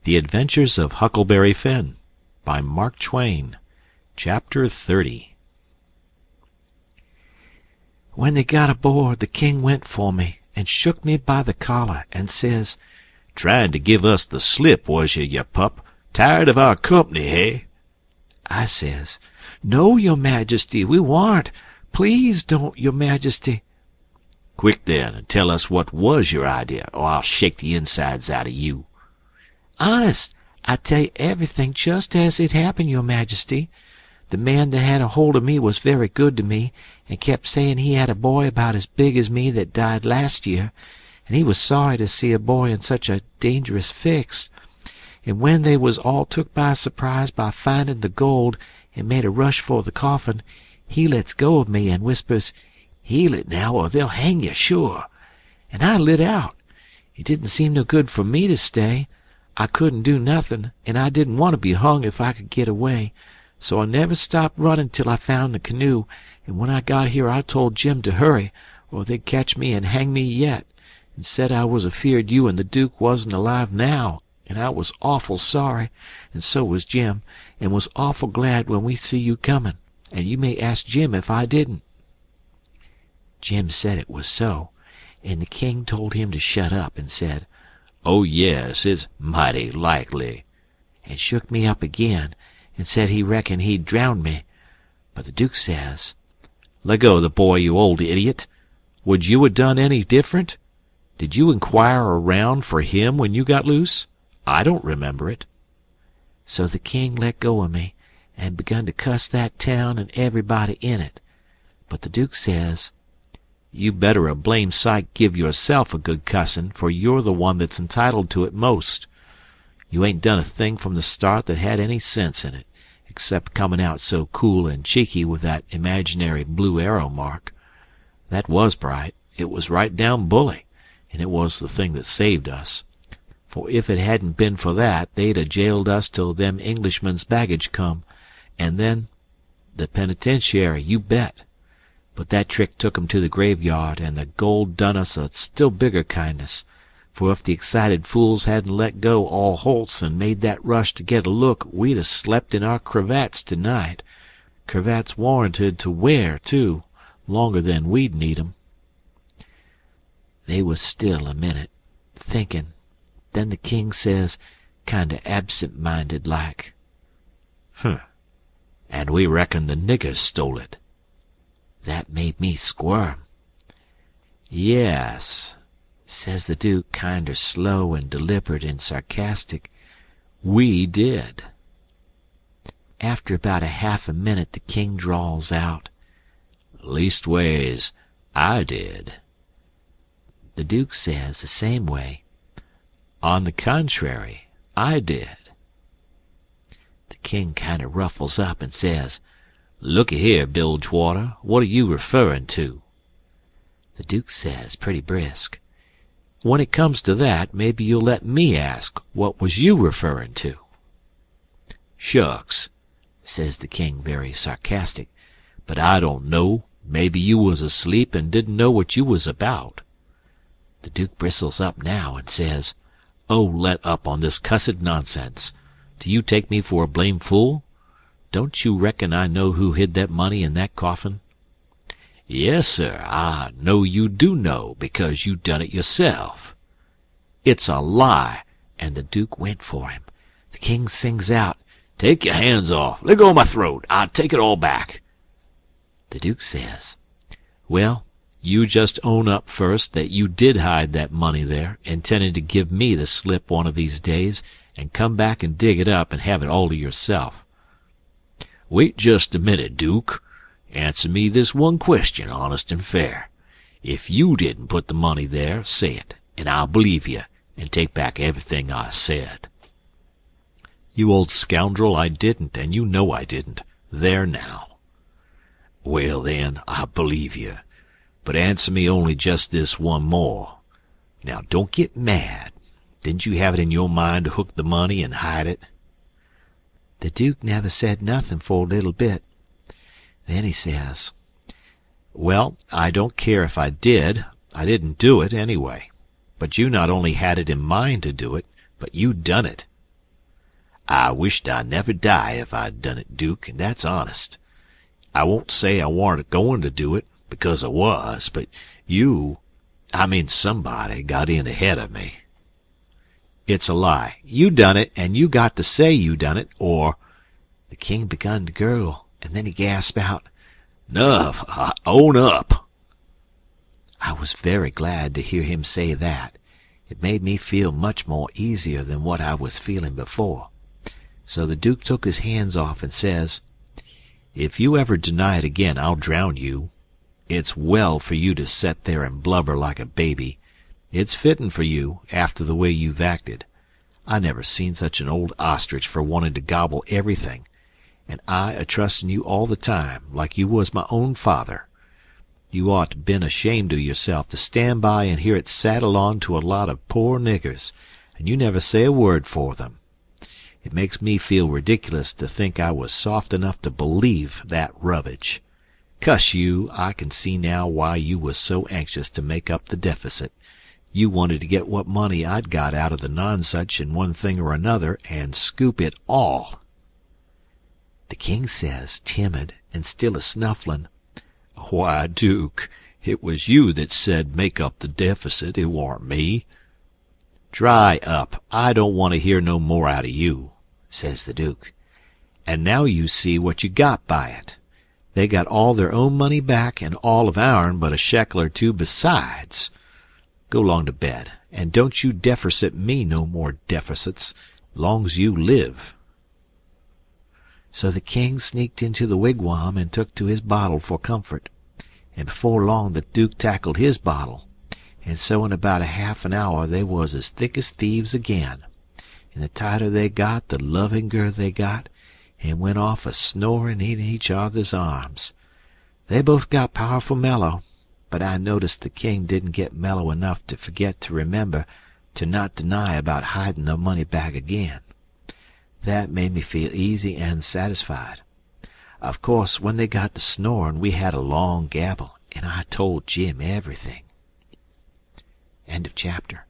The Adventures of Huckleberry Finn by Mark Twain. Chapter 30. When they got aboard, the king went for me and shook me by the collar and says, "Trying to give us the slip, was you pup? Tired of our company, hey?" I says, "No, your majesty, we warn't. Please don't, your majesty." "Quick then, and tell us what was your idea, or I'll shake the insides out of you." "Honest, I tell you everything just as it happened, your majesty. The man that had a hold of me was very good to me, and kept saying he had a boy about as big as me that died last year, and he was sorry to see a boy in such a dangerous fix. And when they was all took by surprise by finding the gold and made a rush for the coffin, he lets go of me and whispers, 'Heal it now, or they'll hang you, sure.' And I lit out. It didn't seem no good for me to stay. I couldn't do nothing, and I didn't want to be hung if I could get away. So I never stopped running till I found the canoe, and when I got here I told Jim to hurry, or they'd catch me and hang me yet, and said I was afeard you and the Duke wasn't alive now, and I was awful sorry, and so was Jim, and was awful glad when we see you coming, and you may ask Jim if I didn't." Jim said it was so, and the king told him to shut up, and said, "Oh, yes, it's mighty likely," and shook me up again, and said he reckoned he'd drown me. But the Duke says, "Let go of the boy, you old idiot. Would you have done any different? Did you inquire around for him when you got loose? I don't remember it." So the king let go of me, and begun to cuss that town and everybody in it. But the Duke says, "You better a blame sight give yourself a good cussin', for you're the one that's entitled to it most. You ain't done a thing from the start that had any sense in it, except comin' out so cool and cheeky with that imaginary blue arrow mark. That was bright. It was right down bully, and it was the thing that saved us. For if it hadn't been for that, they'd a jailed us till them Englishmen's baggage come, and then the penitentiary, you bet. But that trick took 'em to the graveyard, and the gold done us a still bigger kindness, for if the excited fools hadn't let go all holts and made that rush to get a look, we'd a slept in our cravats tonight. Cravats warranted to wear, too, longer than we'd need 'em." They was still a minute, thinking. Then the king says, kind absent-minded like, "And we reckon the niggers stole it." That made me squirm. "Yes," says the Duke, kinder slow and deliberate and sarcastic, "we did." After about a half a minute the king drawls out, "Leastways, I did." The Duke says the same way, "On the contrary, I did." The king kinder ruffles up and says, "Looky here, Bilgewater, what are you referring to?" The Duke says, pretty brisk, "When it comes to that, maybe you'll let me ask what was you referring to?" "Shucks," says the king, very sarcastic, "but I don't know. Maybe you was asleep and didn't know what you was about." The Duke bristles up now and says, "Oh, let up on this cussed nonsense. Do you take me for a blame fool? Don't you reckon I know who hid that money in that coffin?" "Yes, sir, I know you do know, because you done it yourself." "It's a lie!" and the Duke went for him. The king sings out, "Take your hands off. Let go of my throat. I'll take it all back." The Duke says, "Well, you just own up first that you did hide that money there, intending to give me the slip one of these days, and come back and dig it up and have it all to yourself." "Wait just a minute, Duke. Answer me this one question, honest and fair. If you didn't put the money there, say it, and I'll believe you, and take back everything I said." "You old scoundrel, I didn't, and you know I didn't. There now." "Well, then, I believe you. But answer me only just this one more. Now, don't get mad. Didn't you have it in your mind to hook the money and hide it?" The Duke never said nothing for a little bit. Then he says, "Well, I don't care if I did. I didn't do it, anyway. But you not only had it in mind to do it, but you done it. I wished I never die if I'd done it, Duke, and that's honest. I won't say I warn't going to do it, because I was, but somebody got in ahead of me. It's a lie. You done it, and you got to say you done it, or... The king begun to gurgle, and then he gasped out, "Nuff, own up." I was very glad to hear him say that. It made me feel much more easier than what I was feeling before. So the Duke took his hands off and says, "If you ever deny it again, I'll drown you. It's well for you to set there and blubber like a baby. It's fittin' for you, after the way you've acted. I never seen such an old ostrich for wanting to gobble everything, and I a-trustin' you all the time, like you was my own father. You ought to been ashamed of yourself to stand by and hear it saddle on to a lot of poor niggers, and you never say a word for them. It makes me feel ridiculous to think I was soft enough to believe that rubbage. Cuss you, I can see now why you was so anxious to make up the deficit. You wanted to get what money I'd got out of the nonsuch in one thing or another, and scoop it all." The king says, timid and still a-snufflin', "Why, Duke, it was you that said make up the deficit, it warn't me." "Dry up. I don't want to hear no more out of you," says the Duke. "And now you see what you got by it. They got all their own money back, and all of ourn but a shekel or two besides. Go 'long to bed, and don't you defercit me no more deficits, long's you live." So the king sneaked into the wigwam and took to his bottle for comfort, and before long the Duke tackled his bottle, and so in about a half an hour they was as thick as thieves again, and the tighter they got the lovinger they got, and went off a-snoring in each other's arms. They both got powerful mellow, but I noticed the king didn't get mellow enough to forget to remember to not deny about hiding the money bag again. That made me feel easy and satisfied. Of course, when they got to snoring, we had a long gabble, and I told Jim everything. End of chapter.